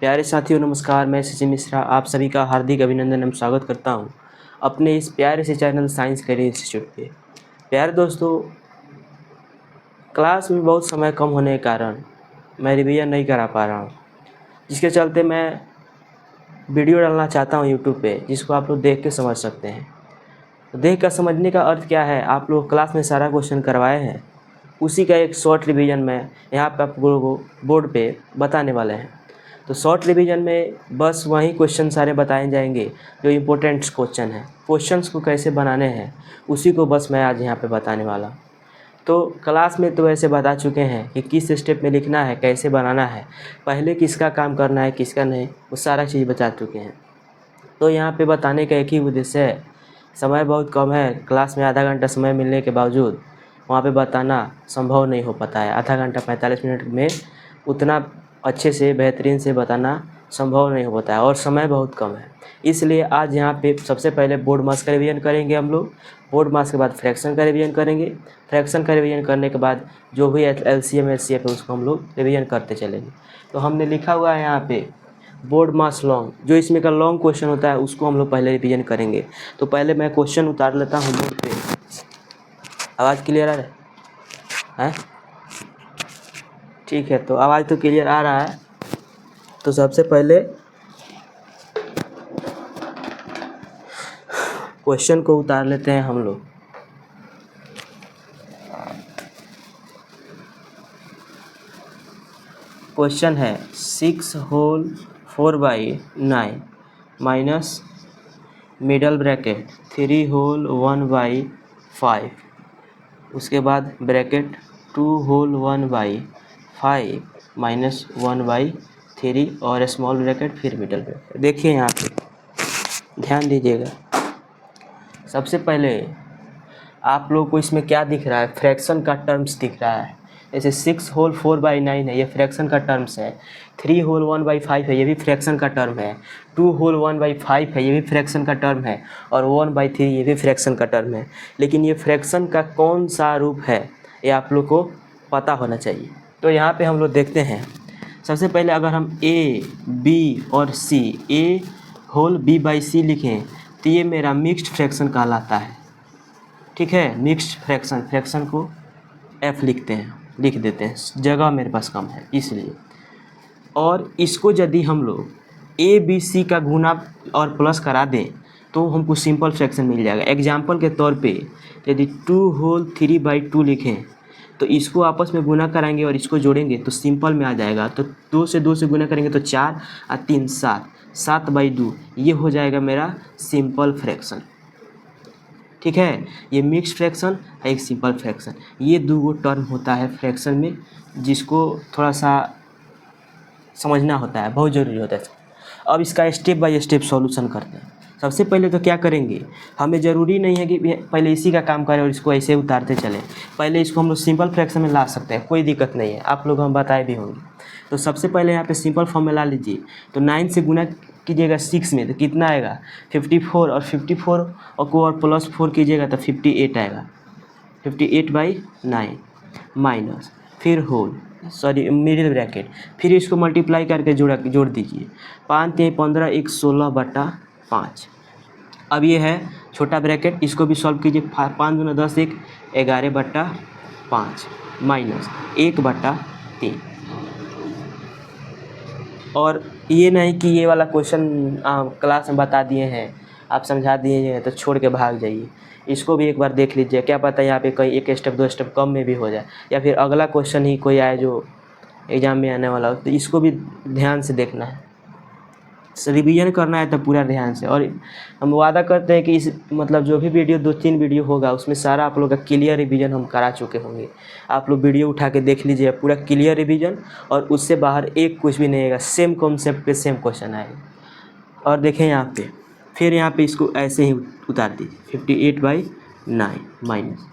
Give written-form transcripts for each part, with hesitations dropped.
प्यारे साथियों नमस्कार, मैं शशि मिश्रा आप सभी का हार्दिक अभिनंदन एवं स्वागत करता हूं अपने इस प्यारे से चैनल साइंस करियर इंस्टीट्यूट पे। प्यारे दोस्तों, क्लास में बहुत समय कम होने के कारण मैं रिवीजन नहीं करा पा रहा हूं, जिसके चलते मैं वीडियो डालना चाहता हूं यूट्यूब पे, जिसको आप लोग देख के समझ सकते हैं। तो देख कर समझने का अर्थ क्या है, आप लोग क्लास में सारा क्वेश्चन करवाए हैं, उसी का एक शॉर्ट रिवीजन मैं यहाँ पर आप लोगों को बोर्ड पे बताने वाले हैं। तो शॉर्ट रिवीजन में बस वही क्वेश्चन सारे बताए जाएंगे जो इम्पोर्टेंट क्वेश्चन हैं। क्वेश्चंस को कैसे बनाने हैं उसी को बस मैं आज यहाँ पे बताने वाला हूँ। तो क्लास में तो ऐसे बता चुके हैं कि किस स्टेप में लिखना है, कैसे बनाना है, पहले किसका काम करना है किसका नहीं, वो सारा चीज़ बता चुके हैं। तो यहाँ पे बताने का एक ही उद्देश्य है, समय बहुत कम है, क्लास में आधा घंटा समय मिलने के बावजूद वहाँ पे बताना संभव नहीं हो पाता है। आधा घंटा 45 मिनट में उतना अच्छे से बेहतरीन से बताना संभव नहीं हो पाता है और समय बहुत कम है। इसलिए आज यहाँ पे सबसे पहले बोर्ड मास का रिवीजन करेंगे हम लोग। बोर्ड मास के बाद फ्रैक्शन का रिवीजन करेंगे। फ्रैक्शन का रिवीजन करने के बाद जो भी एलसीएम एचसीएफ है उसको हम लोग रिवीजन करते चलेंगे। तो हमने लिखा हुआ है यहाँ पे बोर्ड मास लॉन्ग, जो इसमें का लॉन्ग क्वेश्चन होता है उसको हम लोग पहले रिवीजन करेंगे। तो पहले मैं क्वेश्चन उतार लेता हूँ बोर्ड पे। आवाज़ क्लियर आ रहा है? ठीक है, तो आवाज़ तो क्लियर आ रहा है। तो सबसे पहले क्वेश्चन को उतार लेते हैं हम लोग। क्वेश्चन है 6 whole 4/9 minus middle bracket 3 whole 1/5, उसके बाद ब्रैकेट 2 होल 1/5 माइनस 1/3 और स्मॉल ब्रैकेट फिर मिडल ब्रैकेट। देखिए यहाँ पे ध्यान दीजिएगा। सबसे पहले आप लोग को इसमें क्या दिख रहा है, फ्रैक्शन का टर्म्स दिख रहा है। जैसे 6 होल 4/9 है, ये फ्रैक्शन का टर्म्स है। 3 होल 1/5 है, ये भी फ्रैक्शन का टर्म है। 2 होल 1/5 है, ये भी फ्रैक्शन का टर्म है। और 1/3 ये भी फ्रैक्शन का टर्म है। लेकिन ये फ्रैक्शन का कौन सा रूप है ये आप लोग को पता होना चाहिए। तो यहाँ पे हम लोग देखते हैं। सबसे पहले अगर हम a, b और c, a होल b/c लिखें तो ये मेरा मिक्स्ड फ्रैक्शन कहलाता है। ठीक है, मिक्स्ड फ्रैक्शन, फ्रैक्शन को f लिख देते हैं, जगह मेरे पास कम है इसलिए। और इसको यदि हम लोग a b c का गुना और प्लस करा दें तो हमको सिंपल फ्रैक्शन मिल जाएगा। एग्जाम्पल के तौर पे यदि 2 होल 3/2 लिखें तो इसको आपस में गुना कराएंगे और इसको जोड़ेंगे तो सिंपल में आ जाएगा। तो 2 से गुना करेंगे तो 4 और 3 7, 7/2 ये हो जाएगा मेरा सिंपल फ्रैक्शन। ठीक है, ये मिक्स फ्रैक्शन है, एक सिंपल फ्रैक्शन। ये दो टर्म होता है फ्रैक्शन में, जिसको थोड़ा सा समझना होता है, बहुत ज़रूरी होता है। अब इसका स्टेप बाय स्टेप सॉल्यूशन करते हैं। सबसे पहले तो क्या करेंगे, हमें ज़रूरी नहीं है कि पहले इसी का काम करें और इसको ऐसे उतारते चलें। पहले इसको हम लोग सिंपल फ्रैक्शन में ला सकते हैं, कोई दिक्कत नहीं है, आप लोग हम बताए भी होंगे। तो सबसे पहले यहाँ पे सिंपल फॉर्म में ला लीजिए। तो 9 से गुना कीजिएगा 6 में तो कितना आएगा 54, और 54 और को और प्लस 4 कीजिएगा तो 58 आएगा। 58/9 माइनस फिर होल मिडिल ब्रैकेट, फिर इसको मल्टीप्लाई करके जोड़ दीजिए। 5 3 15 1 16/5। अब ये है छोटा ब्रैकेट, इसको भी सॉल्व कीजिए। 5 दूना 10 1 11/5 माइनस 1/3। और ये नहीं कि ये वाला क्वेश्चन क्लास में बता दिए हैं, आप समझा दिए हैं तो छोड़ के भाग जाइए। इसको भी एक बार देख लीजिए, क्या पता यहाँ पे कहीं 1 स्टेप 2 स्टेप कम में भी हो जाए, या फिर अगला क्वेश्चन ही कोई आए जो एग्ज़ाम में आने वाला हो। तो इसको भी ध्यान से देखना है, रिवीजन करना है तो पूरा ध्यान से। और हम वादा करते हैं कि इस मतलब जो भी वीडियो 2-3 वीडियो होगा उसमें सारा आप लोग का क्लियर रिवीजन हम करा चुके होंगे। आप लोग वीडियो उठा के देख लीजिए, पूरा क्लियर रिवीजन, और उससे बाहर एक कुछ भी नहीं आएगा, सेम कॉन्सेप्ट पे सेम क्वेश्चन आएगा। और देखें यहाँ पे, फिर यहाँ पे इसको ऐसे ही उतार दीजिए 58/9 माइनस।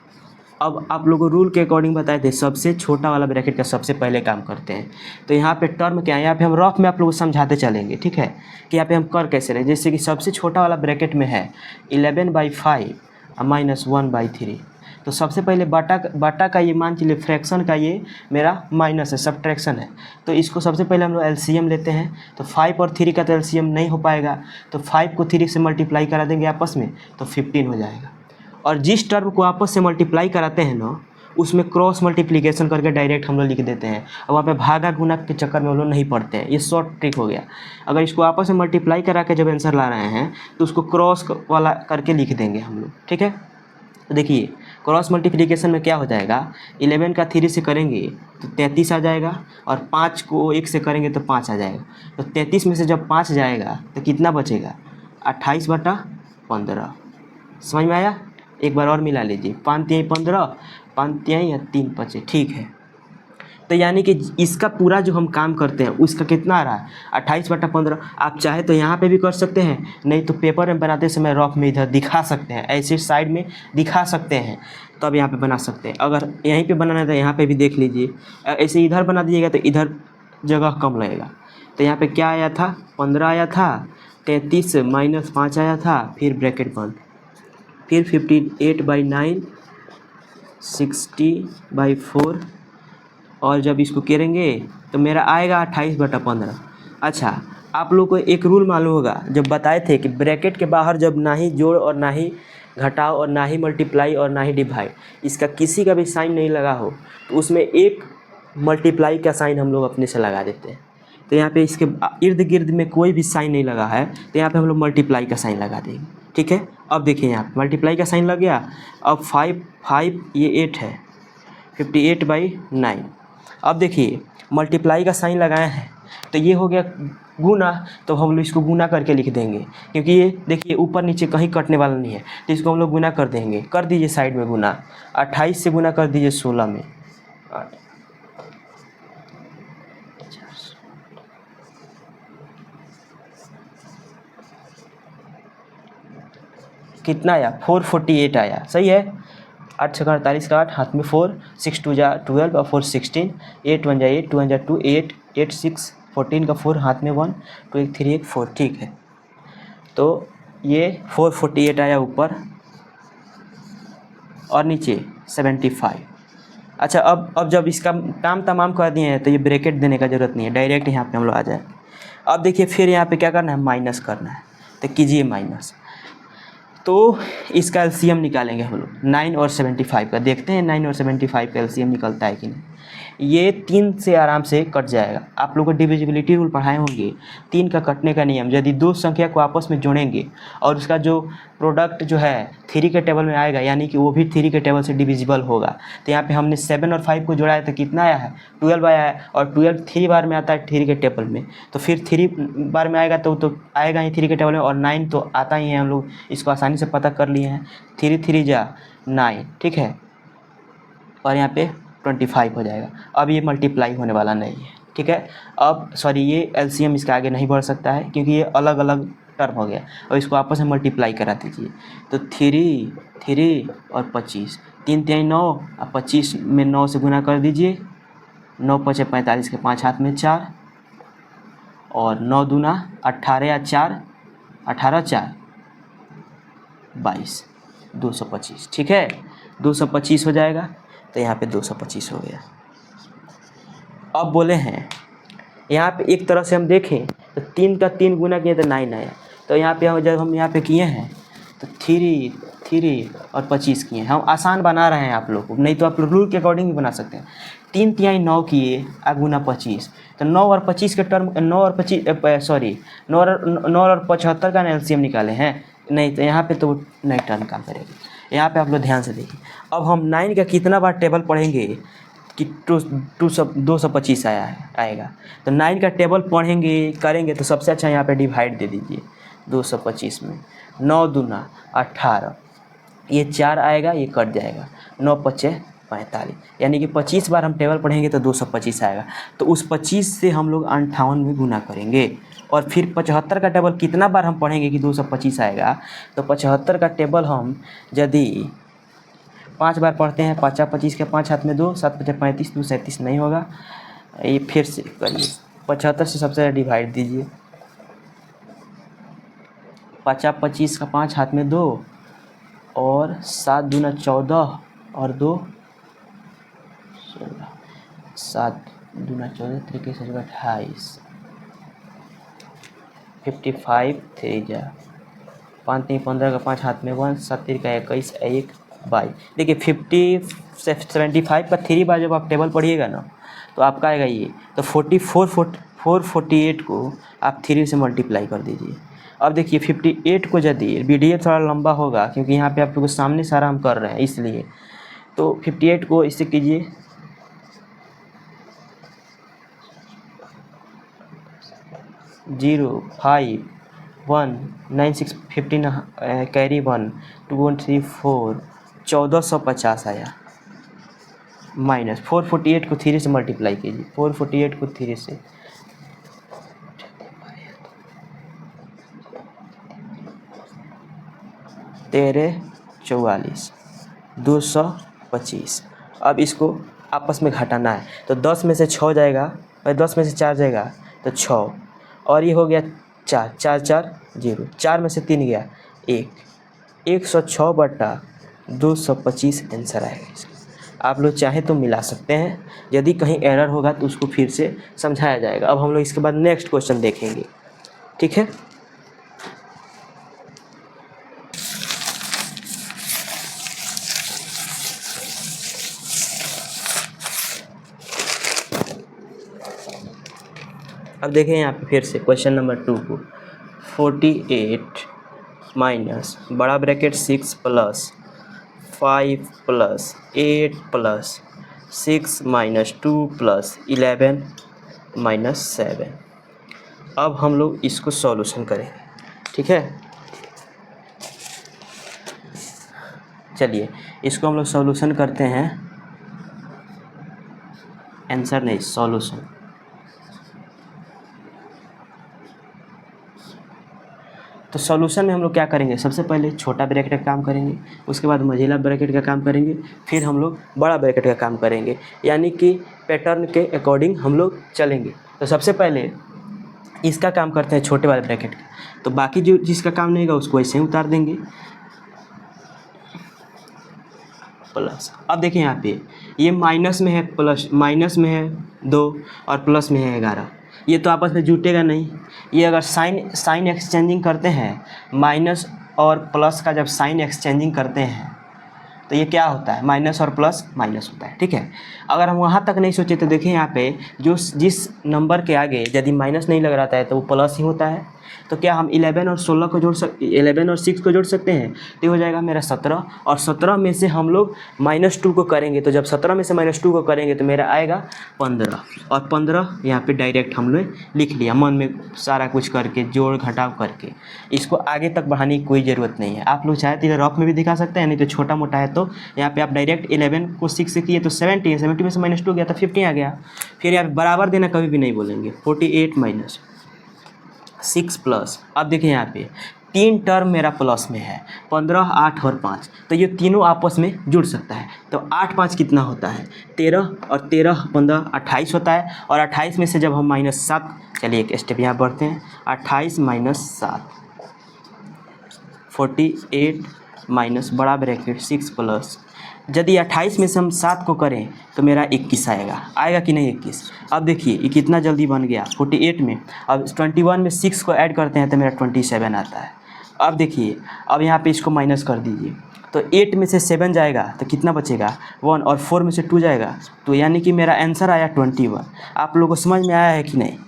अब आप लोगों को रूल के अकॉर्डिंग बताए थे, सबसे छोटा वाला ब्रैकेट का सबसे पहले काम करते हैं। तो यहाँ पे टर्म क्या है, यहाँ पे हम रफ में आप लोगों को समझाते चलेंगे। ठीक है, कि यहाँ पे हम कर कैसे रहे। जैसे कि सबसे छोटा वाला ब्रैकेट में है 11/5 माइनस 1/3। तो सबसे पहले बटा का ये मान चलिए फ्रैक्शन का ये मेरा माइनस है, सब्ट्रैक्शन है, तो इसको सबसे पहले हम लोग एलसीएम लेते हैं। तो 5 और 3 का तो एलसीएम नहीं हो पाएगा, तो 5 को 3 से मल्टीप्लाई करा देंगे आपस में तो 15 हो जाएगा। और जिस टर्म को आपस से मल्टीप्लाई कराते हैं ना, उसमें क्रॉस मल्टीप्लिकेशन करके डायरेक्ट हम लोग लिख देते हैं, और वहाँ पे भागा गुना के चक्कर में हम लोग नहीं पढ़ते हैं। ये शॉर्ट ट्रिक हो गया। अगर इसको आपस में मल्टीप्लाई करा के जब आंसर ला रहे हैं तो उसको क्रॉस वाला करके लिख देंगे हम लोग, ठीक है। तो देखिए क्रॉस मल्टीप्लिकेशन में क्या हो जाएगा, 11 का 3 से करेंगे तो 33 आ जाएगा, और 5 को 1 से करेंगे तो 5 आ जाएगा। तो 33 में से जब 5 जाएगा तो कितना बचेगा, 28/15। समझ में आया? एक बार और मिला लीजिए, 5 तिहाई 15, 5 तिहाई या 3 बचे, ठीक है। तो यानी कि इसका पूरा जो हम काम करते हैं उसका कितना आ रहा है, 28/15। आप चाहे तो यहाँ पे भी कर सकते हैं, नहीं तो पेपर में बनाते समय रफ में इधर दिखा सकते हैं, ऐसे साइड में दिखा सकते हैं, तो अब यहाँ पे बना सकते हैं। अगर यहीं पे बनाना है तो यहाँ पे भी देख लीजिए, ऐसे इधर बना दीजिएगा तो इधर जगह कम लगेगा। तो यहाँ पे क्या आया था, 15 आया था, 33 माइनस 5 आया था, फिर ब्रैकेट बंद, फिर 58/9, 60/4, और जब इसको करेंगे तो मेरा आएगा 28/15। अच्छा, आप लोग को एक रूल मालूम होगा, जब बताए थे कि ब्रैकेट के बाहर जब ना ही जोड़ और ना ही घटाव और ना ही मल्टीप्लाई और ना ही डिवाइड, इसका किसी का भी साइन नहीं लगा हो तो उसमें एक मल्टीप्लाई का साइन हम लोग अपने से लगा देते हैं। तो यहाँ पे इसके इर्द गिर्द में कोई भी साइन नहीं लगा है तो यहाँ पे हम लोग मल्टीप्लाई का साइन लगा देंगे, ठीक है। अब देखिए यहाँ पे मल्टीप्लाई का साइन लग गया। अब 5 ये 8 है, 58/9। अब देखिए मल्टीप्लाई का साइन लगाए हैं तो ये हो गया गुना, तो हम लोग इसको गुना करके लिख देंगे, क्योंकि ये देखिए ऊपर नीचे कहीं कटने वाला नहीं है, तो इसको हम लोग गुना कर देंगे। कर दीजिए साइड में गुना, 28 से गुना कर दीजिए 16 में, 8 कितना आया, 448 आया, सही है। 8 छक्का 48 का 8, हाथ में 4, 6 2 जा 12 और 4 16, 8 1 जा 8, 2 1 जा 2, 8 8 6 14 का 4, हाथ में 1, 2 1 3 1 4, ठीक है। तो ये 448 आया ऊपर, और नीचे 75। अच्छा, अब जब इसका काम तमाम कर दिए हैं तो ये ब्रैकेट देने का ज़रूरत नहीं है, डायरेक्ट यहाँ पे हम लोग आ जाए। अब देखिए फिर यहाँ पे क्या करना है, माइनस करना है, तो कीजिए माइनस। तो इसका एलसीएम निकालेंगे हम लोग 9 और 75 का, देखते हैं 9 और 75 का एलसीएम निकलता है कि नहीं। ये 3 से आराम से कट जाएगा। आप लोगों को डिविजिबिलिटी रूल पढ़ाए होंगे, 3 का कटने का नियम। यदि दो संख्या को आपस में जोड़ेंगे और उसका जो प्रोडक्ट जो है 3 के टेबल में आएगा, यानी कि वो भी 3 के टेबल से डिविजिबल होगा। तो यहाँ पे हमने 7 और 5 को जोड़ा है तो कितना आया है, 12 आया है, और 12 3 बार में आता है 3 के टेबल में, तो फिर 3 बार में आएगा तो आएगा ही 3 के टेबल में, और 9 तो आता ही है, हम लोग इसको आसानी से पता कर लिए हैं। 3 3 जा 9, ठीक है, और यहाँ पे 25 हो जाएगा। अब ये मल्टीप्लाई होने वाला नहीं है, ठीक है। अब सॉरी, ये एलसीएम इसके आगे नहीं बढ़ सकता है क्योंकि ये अलग अलग टर्म हो गया, और इसको आपस में मल्टीप्लाई करा दीजिए। तो 3 और 25, 3 3 9 और 25 में 9 से गुना कर दीजिए, 9 5 45 के 5, हाथ में 4, और 9 दूना 18 या 4 18 4 22, 225, ठीक है, 225 हो जाएगा। तो यहाँ पे 225 हो गया। अब बोले हैं यहाँ पे एक तरह से हम देखें तो 3 का 3 गुना किए तो 9 आया। तो यहाँ पे जब हम यहाँ पे किए हैं तो 3 और 25 किए हैं। हम आसान बना रहे हैं आप लोग को, नहीं तो आप रूल के अकॉर्डिंग भी बना सकते हैं। 3 तिहाई 9 किए आ गुना 25, तो 9 और 25 के टर्म 9 और 75 का एलसीएम निकाले हैं, नहीं तो यहाँ पे तो नहीं टर्म काम करेगी। यहाँ पे आप लोग ध्यान से देखिए। अब हम 9 का कितना बार टेबल पढ़ेंगे कि 225 आएगा। तो 9 का टेबल पढ़ेंगे करेंगे तो सबसे अच्छा यहाँ पे डिवाइड दे दीजिए 225 में। 9 दूना 18, ये 4 आएगा, ये कट जाएगा, 9 5 45, यानी कि 25 बार हम टेबल पढ़ेंगे तो 225 आएगा। तो उस 25 से हम लोग 58 में गुना करेंगे, और फिर 75 का टेबल कितना बार हम पढ़ेंगे कि 225 आएगा। तो 75 का टेबल हम यदि 5 बार पढ़ते हैं, 5 25 के 5, हाथ में 2, 7 5 35, 2 37 नहीं होगा। ये फिर से करिए, 75 से सबसे डिवाइड दीजिए, 5 25 का 5, हाथ में 2, और 7 दूना 14 और 2 16, 7 दूना 14, 3 के 28, 55, 3 जा 5 3 15 का 5 हाथ में 1, 7 3 का 21, 1 22। देखिए 75 का 3 बार जब आप टेबल पढ़िएगा ना तो आपका आएगा ये, तो 448 को आप 3 से मल्टीप्लाई कर दीजिए। अब देखिए 58 को यदि वीडियो थोड़ा लंबा होगा क्योंकि यहाँ पे आप लोगों के सामने सारा हम कर रहे हैं इसलिए, तो 58 को इससे कीजिए 0 5 1 9 6 15 कैरी 1 2 1 3 4 1450 आया, माइनस 448 को 3 से मल्टीप्लाई कीजिए, 448 को 3 से 13 44 225। अब इसको आपस में घटाना है तो 10 में से 6 जाएगा और 10 में से 4 जाएगा तो 6, और ये हो गया 4 4 4 0, 4 में से 3 गया 1, 106/225 आंसर आएगा इसका। आप लोग चाहे तो मिला सकते हैं, यदि कहीं एरर होगा तो उसको फिर से समझाया जाएगा। अब हम लोग इसके बाद नेक्स्ट क्वेश्चन देखेंगे, ठीक है। अब देखें यहाँ पे फिर से क्वेश्चन नंबर 2 को, 48 माइनस बड़ा bracket 6 plus 5 plus 8 plus 6 minus 2 plus 11 minus 7। अब हम लोग इसको सॉल्यूशन करेंगे, ठीक है। चलिए इसको हम लोग सॉल्यूशन करते हैं, आंसर नहीं सॉल्यूशन। तो सॉल्यूशन में हम लोग क्या करेंगे, सबसे पहले छोटा ब्रैकेट का काम करेंगे, उसके बाद मझिला ब्रैकेट का काम करेंगे, फिर हम लोग बड़ा ब्रैकेट का काम करेंगे, यानी कि पैटर्न के अकॉर्डिंग हम लोग चलेंगे। तो सबसे पहले इसका काम करते हैं छोटे वाले ब्रैकेट का, तो बाकी जो जिसका काम नहीं होगा उसको ऐसे ही उतार देंगे प्लस। अब देखिए यहाँ पे ये माइनस में है प्लस, माइनस में है 2 और प्लस में है 11, ये तो आपस में जुटेगा नहीं। ये अगर साइन एक्सचेंजिंग करते हैं, माइनस और प्लस का जब साइन एक्सचेंजिंग करते हैं तो ये क्या होता है, माइनस और प्लस माइनस होता है, ठीक है। अगर हम वहाँ तक नहीं सोचे तो देखिए यहाँ पे जिस नंबर के आगे यदि माइनस नहीं लग रहा है तो वो प्लस ही होता है। तो क्या हम 11 और 16 को 11 और 6 को जोड़ सकते हैं, तो हो जाएगा मेरा 17, और 17 में से हम लोग -2 को करेंगे, तो जब 17 में से -2 को करेंगे तो मेरा आएगा 15, और 15 यहाँ पे डायरेक्ट हम लोग लिख लिया मन में सारा कुछ करके, जोड़ घटाव करके। इसको आगे तक बढ़ाने की कोई ज़रूरत नहीं है, आप लोग चाहे तो रफ में भी दिखा सकते हैं, नहीं तो छोटा मोटा है तो यहाँ पे आप डायरेक्ट 11 को 6 से किए तो 70 में से -2 गया तो 15 आ गया। फिर यहाँ बराबर देना कभी भी नहीं बोलेंगे, 48 माइनस 6 प्लस। अब देखिए यहाँ पे 3 टर्म मेरा प्लस में है, 15, 8 और 5, तो ये तीनों आपस में जुड़ सकता है। तो 8 5 कितना होता है 13, और 13 15 28 होता है, और 28 में से जब हम -7, चलिए एक स्टेप यहाँ बढ़ते हैं, 28 माइनस 7, 48 माइनस बड़ा ब्रैकेट 6 प्लस, यदि 28 में से हम 7 को करें तो मेरा 21 आएगा कि नहीं 21। अब देखिए ये कितना जल्दी बन गया 48 में, अब 21 में 6 को ऐड करते हैं तो मेरा 27 आता है। अब देखिए अब यहाँ पे इसको माइनस कर दीजिए, तो 8 में से 7 जाएगा तो कितना बचेगा 1, और 4 में से 2 जाएगा, तो यानी कि मेरा आंसर आया 21। आप लोगों को समझ में आया है कि नहीं।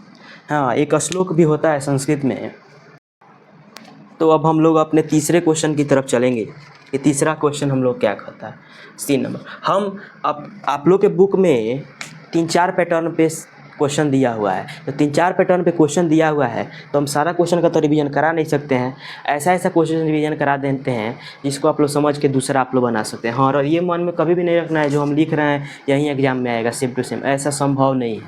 हाँ, एक श्लोक भी होता है संस्कृत में। तो अब हम लोग अपने तीसरे क्वेश्चन की तरफ चलेंगे कि तीसरा क्वेश्चन हम लोग क्या कहता है, C नंबर। हम आप लोग के बुक में 3-4 पैटर्न पे क्वेश्चन दिया हुआ है, तो 3-4 पैटर्न पे क्वेश्चन दिया हुआ है तो हम सारा क्वेश्चन का तो रिवीजन करा नहीं सकते हैं, ऐसा क्वेश्चन रिवीजन करा देते हैं जिसको आप लोग समझ के दूसरा आप लोग बना सकते हैं। हाँ, और ये मन में कभी भी नहीं रखना है जो हम लिख रहे हैं यहीं एग्जाम में आएगा सेम टू सेम, ऐसा संभव नहीं है।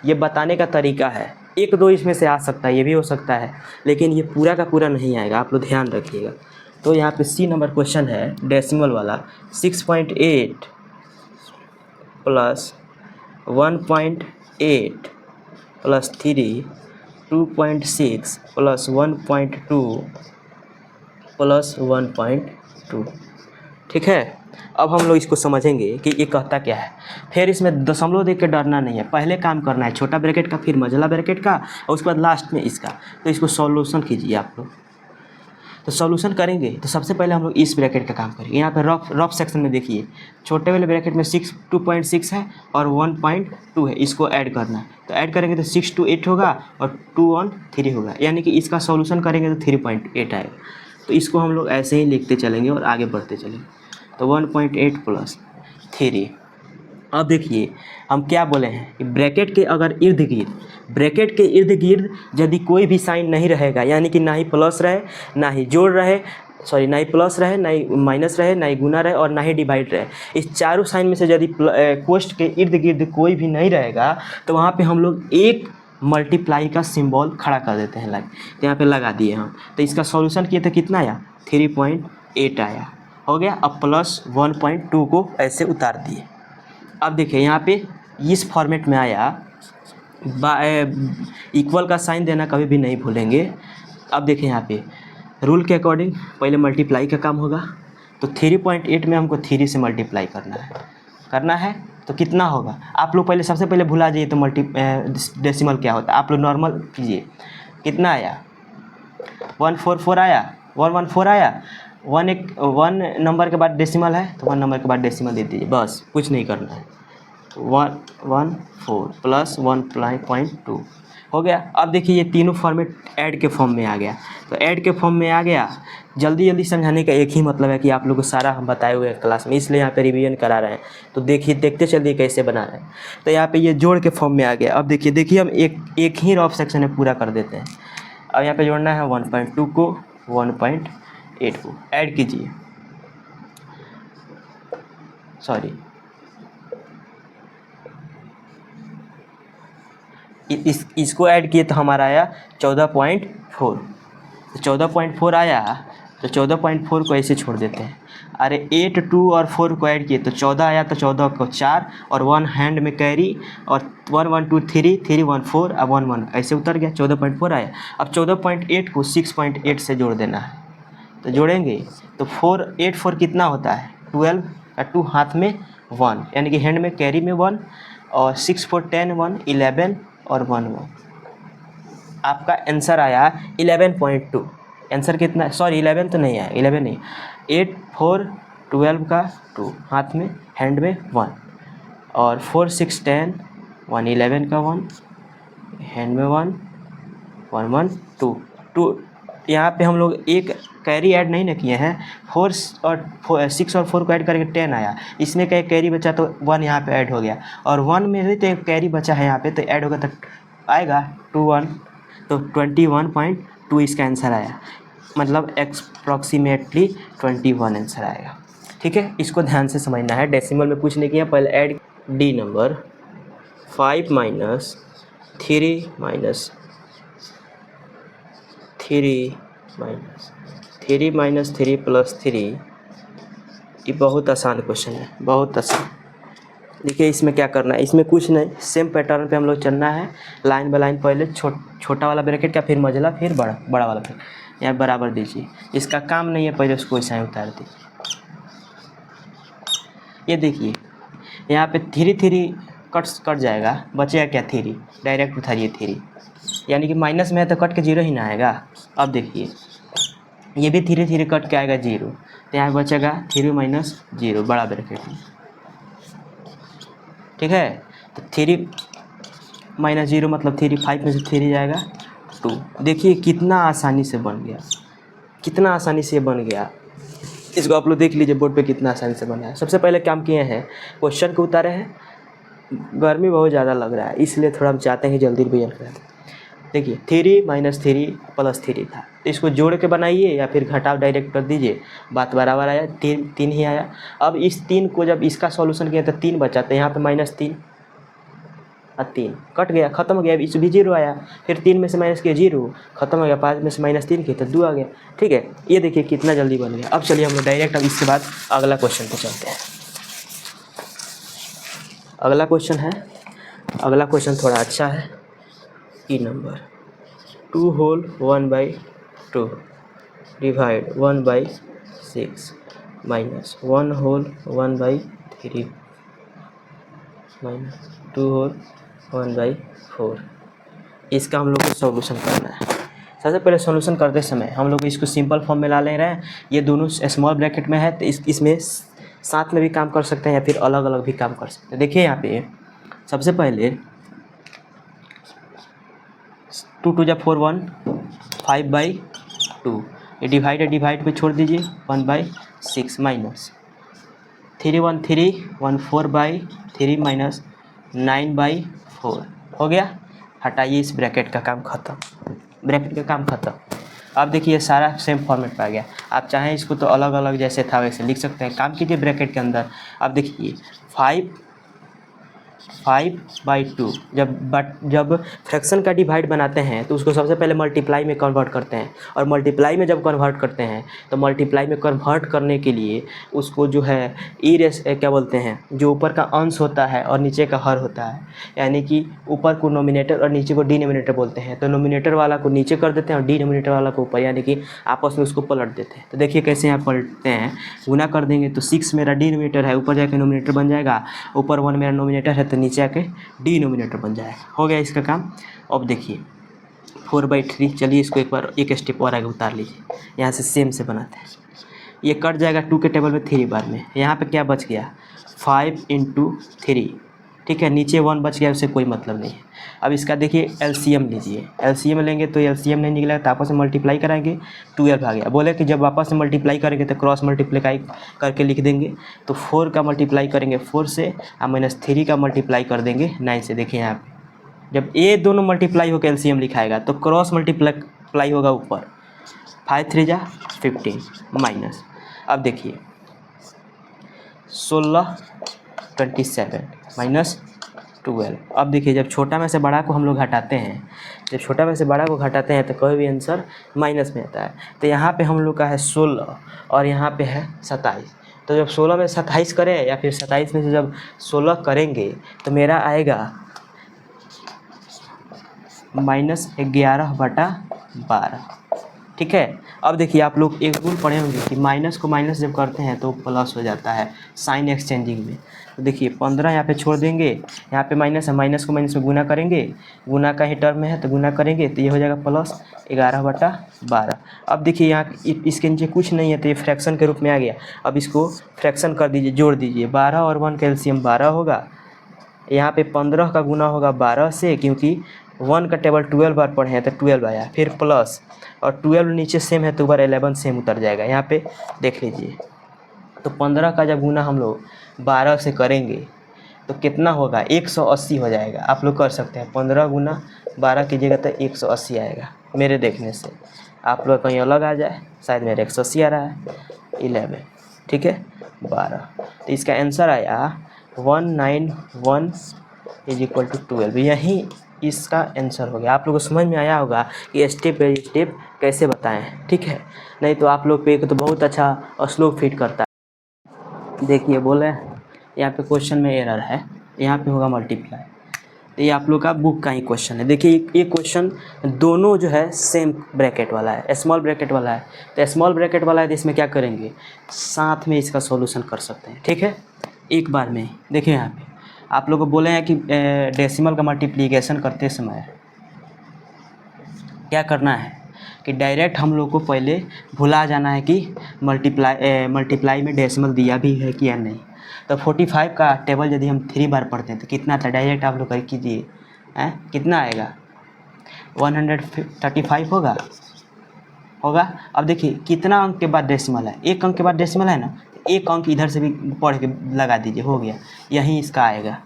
ये बताने का तरीका है, 1-2 इसमें से आ सकता है, ये भी हो सकता है, लेकिन ये पूरा का पूरा नहीं आएगा, आप लोग ध्यान रखिएगा। तो यहाँ पे C नंबर क्वेश्चन है डेसिमल वाला, 6.8 प्लस 1.8 प्लस 3, 2.6 प्लस 1.2 प्लस 1.2, ठीक है। अब हम लोग इसको समझेंगे कि ये कहता क्या है। फिर इसमें दशमलव देख के डरना नहीं है, पहले काम करना है छोटा ब्रैकेट का, फिर मझला ब्रैकेट का, और उसके बाद लास्ट में इसका। तो इसको सॉल्यूशन कीजिए आप लोग। तो सॉल्यूशन करेंगे तो सबसे पहले हम लोग इस ब्रैकेट का काम करेंगे। यहाँ पे रफ सेक्शन में देखिए, छोटे वाले ब्रैकेट में 2.6 है और 1.2 है, इसको ऐड करना है। तो ऐड करेंगे तो 6 2 8 होगा और 2 1 3 होगा, यानी कि इसका सॉल्यूशन करेंगे तो 3.8 आएगा। तो इसको हम लोग ऐसे ही लिखते चलेंगे और आगे बढ़ते चलेंगे। तो 1.8 + 3। अब देखिए हम क्या बोले हैं कि ब्रैकेट के इर्द गिर्द यदि कोई भी साइन नहीं रहेगा, यानी कि ना ही प्लस रहे, ना ही जोड़ रहे, ना ही प्लस रहे, ना ही माइनस रहे, ना ही गुना रहे और ना ही डिवाइड रहे, इस चारों साइन में से यदि कोष्ठ के इर्द गिर्द कोई भी नहीं रहेगा तो वहाँ पे हम लोग एक मल्टीप्लाई का सिंबल खड़ा कर देते हैं। तो यहाँ पे लगा दिए हम। तो इसका सॉल्यूशन किए तो कितना आया, 3.8 आया। हो गया। अब +1.2 को ऐसे उतार दिए। अब देखिए यहाँ पे इस फॉर्मेट में आया, इक्वल का साइन देना कभी भी नहीं भूलेंगे। अब देखिए यहाँ पे रूल के अकॉर्डिंग पहले मल्टीप्लाई का काम होगा। तो 3.8 में हमको 3 से मल्टीप्लाई करना है तो कितना होगा, आप लोग पहले सबसे पहले भुला जाइए तो डेसिमल क्या होता है, आप लोग नॉर्मल कीजिए। कितना आया, 144 आया, 114 आया। 1 नंबर के बाद डेसिमल है तो 1 नंबर के बाद डेसिमल दे दीजिए, बस कुछ नहीं करना है। 114 + 1.2 हो गया। अब देखिए ये तीनों फॉर्मेट ऐड के फॉर्म में आ गया। तो ऐड के फॉर्म में आ गया, जल्दी समझाने का एक ही मतलब है कि आप लोगों को सारा हम बताए हुए हैं क्लास में, इसलिए यहाँ पे रिवीजन करा रहे हैं। तो देखते चलिए कैसे बना रहे हैं। तो यहाँ पे ये जोड़ के फॉर्म में आ गया। अब देखिए हम एक ही रफ सेक्शन में पूरा कर देते हैं। अब यहाँ पे जोड़ना है 1.2 को 1.8 को ऐड कीजिए, इसको ऐड किए तो हमारा आया 14.4। तो 14.4 आया तो 14.4 को ऐसे छोड़ देते हैं। अरे 8 2 और 4 को ऐड किए तो 14 आया, तो 14 को 4 और 1 हैंड में कैरी और 1 1 2 3 3 1 4 अब 1 1 ऐसे उतर गया, 14.4 आया। अब 14.8 को 6.8 से जोड़ देना है। तो जोड़ेंगे तो 8 4 कितना होता है, 12 का 2 हाथ में 1, यानी कि हैंड में कैरी में 1 और 6 4 10 1 11 और 1 1। आपका आंसर आया 11.2। आंसर कितना, 11 तो नहीं आया, 11 नहीं, 8 4 12 का 2 हाथ में हैंड में 1 और 4 6 10 1 11 का 1 हैंड में 1 1 1 2। यहाँ पे हम लोग एक कैरी ऐड नहीं ना किए हैं, 6 और 4 को ऐड करके 10 आया, इसमें का एक कैरी बचा तो 1 यहाँ पे ऐड हो गया और 1 में भी तो एक कैरी बचा है यहाँ पे, तो ऐड होगा तो आएगा 2 1, तो 21.2 इसका आंसर आया, मतलब अप्रॉक्सीमेटली 21 आंसर आएगा। ठीक है, इसको ध्यान से समझना है, डेसिमल में कुछ नहीं किया। पहले ऐड डी नंबर 5 - 3 - 3 + 3। ये बहुत आसान क्वेश्चन है, बहुत आसान। देखिए इसमें क्या करना है, इसमें कुछ नहीं, सेम पैटर्न पे हम लोग चलना है, लाइन बाय लाइन। पहले छोटा वाला ब्रैकेट का, फिर मझला, फिर बड़ा वाला ब्रैकेट यहाँ बराबर दीजिए। इसका काम नहीं है, पहले उसको ऐसा ही उतार दीजिए। ये देखिए यहाँ पे 3 कट जाएगा, बचेगा क्या 3, डायरेक्ट उतारिए 3, यानी कि माइनस में है तो कट के 0 ही ना आएगा। अब देखिए ये भी 3 कट के आएगा 0, तो यहाँ बचेगा 3 - 0 बड़ा ब्रैकेट में। ठीक है, तो 3 - 0 मतलब 3, 5 में से 3 जाएगा 2। देखिए कितना आसानी से बन गया, कितना आसानी से बन गया। इसको आप लोग देख लीजिए बोर्ड पे कितना आसानी से बना है। सबसे पहले काम किए हैं, क्वेश्चन को उतारे हैं। गर्मी बहुत ज़्यादा लग रहा है, इसलिए थोड़ा हम चाहते हैं कि जल्दी रिवीजन करें। देखिए 3 - 3 + 3 था, तो इसको जोड़ के बनाइए या फिर घटाव डायरेक्ट कर दीजिए, बात बराबर आया, 3 ही आया। अब इस 3 को जब इसका सॉल्यूशन किया तो 3 बचा, तो यहाँ पे -3 और 3 कट गया, खत्म हो गया। इस भी 0 आया, फिर 3 में से माइनस किया 0 खत्म हो गया, 5 में से -3 किया तो 2 आ गया। ठीक है, ये देखिए कितना जल्दी बन गया। अब चलिए हम लोग डायरेक्ट अब इसके बाद अगला क्वेश्चन पे चलते हैं। अगला क्वेश्चन है, अगला क्वेश्चन थोड़ा अच्छा है। E number 2 whole 1/2 divide 1/6 minus 1/3 minus 2/4। इसका हम लोग को सॉल्यूशन करना है। सबसे पहले सॉल्यूशन करते समय हम लोग इसको सिंपल फॉर्म में ला ले रहे हैं। ये दोनों स्मॉल ब्रैकेट में है तो इसमें साथ में भी काम कर सकते हैं या फिर अलग अलग भी काम कर सकते हैं। देखिए यहाँ पे सबसे पहले 2 2 जा 4 1 5/2 ये डिवाइड पे छोड़ दीजिए 1/6 माइनस 3 1 3 1 4/3 माइनस 9/4 हो गया। हटाइए इस ब्रैकेट का काम ख़त्म, ब्रैकेट का काम ख़त्म। अब देखिए सारा सेम फॉर्मेट पे आ गया। आप चाहें इसको तो अलग अलग जैसे था वैसे लिख सकते हैं। काम कीजिए ब्रैकेट के अंदर। अब देखिए 5/2 जब फ्रैक्शन का डिवाइड बनाते हैं तो उसको सबसे पहले मल्टीप्लाई में कन्वर्ट करते हैं, और मल्टीप्लाई में जब कन्वर्ट करते हैं तो मल्टीप्लाई में कन्वर्ट करने के लिए उसको जो है क्या बोलते हैं, जो ऊपर का अंश होता है और नीचे का हर होता है, यानी कि ऊपर को नोमिनेटर और नीचे को डिनोमिनेटर बोलते हैं। तो नोमिनेटर वाला को नीचे कर देते हैं और डिनोमिनेटर वाला को ऊपर, यानी कि आपस में उसको पलट देते हैं। तो देखिए कैसे यहाँ पलटते हैं। गुना कर देंगे तो 6 मेरा डिनोमिनेटर है, ऊपर जाके नोमिनेटर बन जाएगा, ऊपर 1 मेरा नोमिनेटर है तो नीचे आके डिनोमिनेटर बन जाएगा। हो गया इसका काम। अब देखिए 4/3, चलिए इसको एक स्टेप और आगे उतार लीजिए। यहाँ से सेम से बनाते हैं। ये कट जाएगा 2 के टेबल में 3 बार में। यहाँ पे क्या बच गया 5 × 3, ठीक है। नीचे 1 बच गया, उससे कोई मतलब नहीं है। अब इसका देखिए एलसीएम लीजिए। एलसीएम लेंगे तो एलसीएम नहीं निकलेगा तो आपस में मल्टीप्लाई कराएंगे, 12 आ गया। बोले कि जब आपस में मल्टीप्लाई करेंगे तो क्रॉस मल्टीप्लाई करके लिख देंगे। तो 4 का मल्टीप्लाई करेंगे 4 से और -3 का मल्टीप्लाई कर देंगे 9 से। देखिए यहाँ पे जब ये दोनों मल्टीप्लाई होकर एलसीएम लिखाएगा तो क्रॉस मल्टीप्लाई होगा ऊपर, 5 3 जा 15 माइनस। अब देखिए 16 27 माइनस 12। अब देखिए जब छोटा में से बड़ा को हम लोग घटाते हैं, तो कोई भी आंसर माइनस में आता है। तो यहाँ पे हम लोग का है 16 और यहाँ पे है 27। तो जब 16 में 27 करें या फिर 27 में से जब 16 करेंगे तो मेरा आएगा -11/12, ठीक है। अब देखिए आप लोग एक रूल पढ़े होंगे कि माइनस को माइनस जब करते हैं तो प्लस हो जाता है साइन एक्सचेंजिंग में। तो देखिए 15 यहाँ पे छोड़ देंगे, यहाँ पे माइनस है, माइनस को माइनस में गुना करेंगे, गुना का ही टर्म में है तो गुना करेंगे तो ये हो जाएगा +11/12। अब देखिए यहाँ इसके नीचे कुछ नहीं है तो ये फ्रैक्शन के रूप में आ गया। अब इसको फ्रैक्शन कर दीजिए, जोड़ दीजिए। 12 और 1 का एलसीएम 12 होगा। यहाँ पे 15 का गुना होगा 12 से, क्योंकि 1 का टेबल 12 बार पढ़े हैं तो 12 आया, फिर प्लस और 12 नीचे सेम है तो ऊपर 11 सेम उतर जाएगा। यहाँ पे देख लीजिए। तो 15 का जब गुना हम लोग 12 से करेंगे तो कितना होगा 180 हो जाएगा। आप लोग कर सकते हैं 15 गुना 12 कीजिएगा तो 180 आएगा मेरे देखने से। आप लोग कहीं अलग आ जाए, शायद मेरे 180 आ रहा है 11, ठीक है 12। तो इसका आंसर आया 191 = 12। यही इसका आंसर हो गया। आप लोगों को समझ में आया होगा कि स्टेप बाई स्टेप कैसे बताएं, ठीक है। नहीं तो आप लोग पे तो बहुत अच्छा श्लोक फिट करता है। देखिए बोले यहाँ पे क्वेश्चन में एरर है, यहाँ पे होगा मल्टीप्लाई। तो ये आप लोग का बुक का ही क्वेश्चन है। देखिए ये क्वेश्चन दोनों जो है सेम ब्रैकेट वाला है, स्मॉल ब्रैकेट वाला है। तो स्मॉल ब्रैकेट वाला है तो इसमें क्या करेंगे, साथ में इसका सॉल्यूशन कर सकते हैं, ठीक है एक बार में। देखिए यहाँ पे आप लोग को बोले हैं कि डेसिमल का मल्टीप्लिकेशन करते समय क्या करना है कि डायरेक्ट हम लोग को पहले भुला जाना है कि मल्टीप्लाई में डेसिमल दिया भी है कि या नहीं। तो 45 का टेबल यदि हम 3 बार पढ़ते हैं तो कितना था, डायरेक्ट आप लोग कर कीजिए, कितना आएगा 135 होगा। अब देखिए कितना अंक के बाद डेसिमल है, 1 अंक के बाद डेसिमल है ना, तो 1 अंक इधर से भी पढ़ के लगा दीजिए, हो गया। यहीं इसका आएगा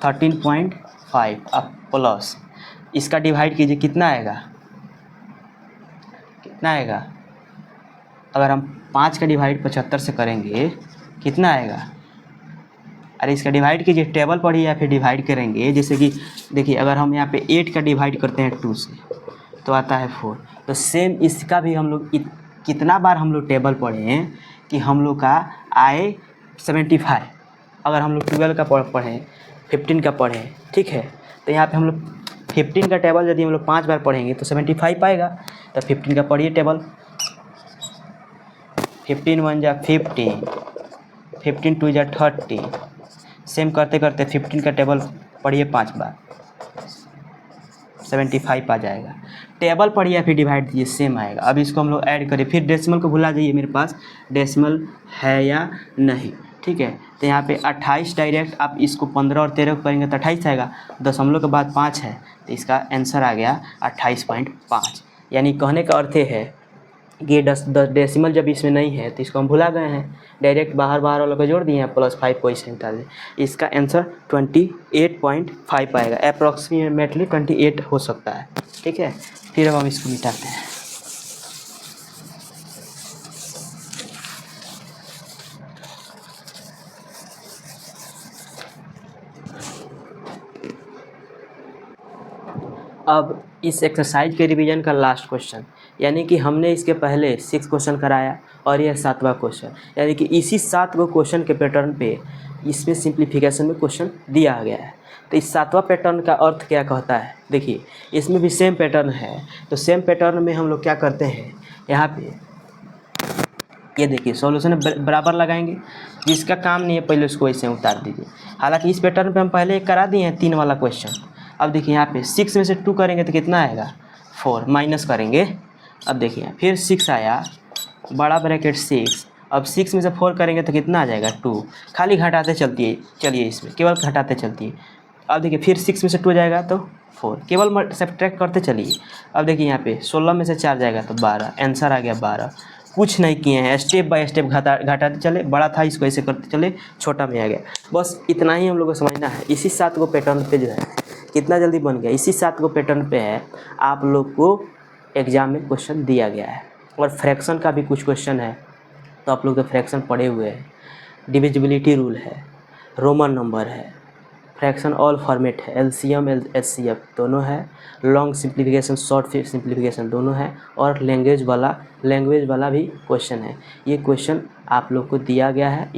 13.5। अब प्लस इसका डिवाइड कीजिए, कितना आएगा अगर हम 5 का डिवाइड 75 से करेंगे कितना आएगा। अरे इसका डिवाइड कीजिए, टेबल पढ़िए या फिर डिवाइड करेंगे। जैसे कि देखिए अगर हम यहाँ पे 8 का डिवाइड करते हैं 2 से तो आता है 4। तो सेम इसका भी हम लोग कितना बार हम लोग टेबल पढ़े हैं कि हम लोग का आए 75। अगर हम लोग 12 का पढ़ें, 15 का पढ़ें, ठीक है। तो यहाँ पे हम लोग 15 का टेबल यदि हम लोग 5 बार पढ़ेंगे तो 75 पाएगा। तो 15 का पढ़िए टेबल, 15 1 जा 15, 15 2 जा 30। सेम करते करते 15 का टेबल पढ़िए 5 बार, 75 आ जाएगा। टेबल पढ़िए फिर डिवाइड कीजिए, सेम आएगा। अब इसको हम लोग ऐड करें, फिर डेसिमल को भुला जाइए, मेरे पास डेसिमल है या नहीं, ठीक है। तो यहाँ पे 28 डायरेक्ट आप इसको 15 और 13 को करेंगे तो 28 आएगा, दशमलव के बाद 5 है तो इसका आंसर आ गया 28.5। यानी कहने का अर्थ है कि 10 डेसिमल जब इसमें नहीं है तो इसको हम भुला गए हैं, डायरेक्ट बाहर वालों को जोड़ दिए हैं, +5 कोई सेंटर है। इसका आंसर 28.5 आएगा, अप्रॉक्सीमेटली 28 हो सकता है, ठीक है। फिर अब हम इसको मिटाते हैं। अब इस एक्सरसाइज के रिवीजन का लास्ट क्वेश्चन, यानी कि हमने इसके पहले 6 क्वेश्चन कराया और यह 7वां क्वेश्चन, यानी कि इसी 7 क्वेश्चन के पैटर्न पे इसमें सिंप्लीफिकेशन में क्वेश्चन दिया गया है। तो इस 7वां पैटर्न का अर्थ क्या कहता है, देखिए इसमें भी सेम पैटर्न है। तो सेम पैटर्न में हम लोग क्या करते हैं, यहाँ पे ये देखिए सॉल्यूशन बराबर लगाएंगे, जिसका काम नहीं है पहले उसको ऐसे उतार दीजिए। हालांकि इस पैटर्न पे हम पहले करा दिए हैं 3 वाला क्वेश्चन। अब देखिए यहाँ पे 6 में से 2 करेंगे तो कितना आएगा 4, माइनस करेंगे। अब देखिए फिर 6 आया, बड़ा ब्रैकेट 6, अब 6 में से 4 करेंगे तो कितना आ जाएगा 2, खाली घटाते चलिए इसमें केवल घटाते चलती है। अब देखिए फिर 6 में से 2 जाएगा तो 4, केवल सब्ट्रैक्ट करते चलिए। अब देखिए यहाँ पे 16 में से 4 जाएगा तो 12, आंसर आ गया 12। कुछ नहीं किए हैं, स्टेप बाय स्टेप घटाते चले, बड़ा था इसको ऐसे करते चले, छोटा में आ गया। बस इतना ही हम लोग को समझना है। इसी 7 पैटर्न पे जो है कितना जल्दी बन गया, इसी 7 पैटर्न पे है आप लोग को एग्जाम में क्वेश्चन दिया गया है। और फ्रैक्शन का भी कुछ क्वेश्चन है, तो आप लोग तो फ्रैक्शन पढ़े हुए हैं। डिविजिबिलिटी रूल है, रोमन नंबर है, फ्रैक्शन ऑल फॉर्मेट है, एलसीएम एचसीएफ दोनों है, लॉन्ग सिंप्लीफिकेशन शॉर्ट सिंप्लीफिकेशन दोनों है, और लैंग्वेज वाला भी क्वेश्चन है। ये क्वेश्चन आप लोग को दिया गया है।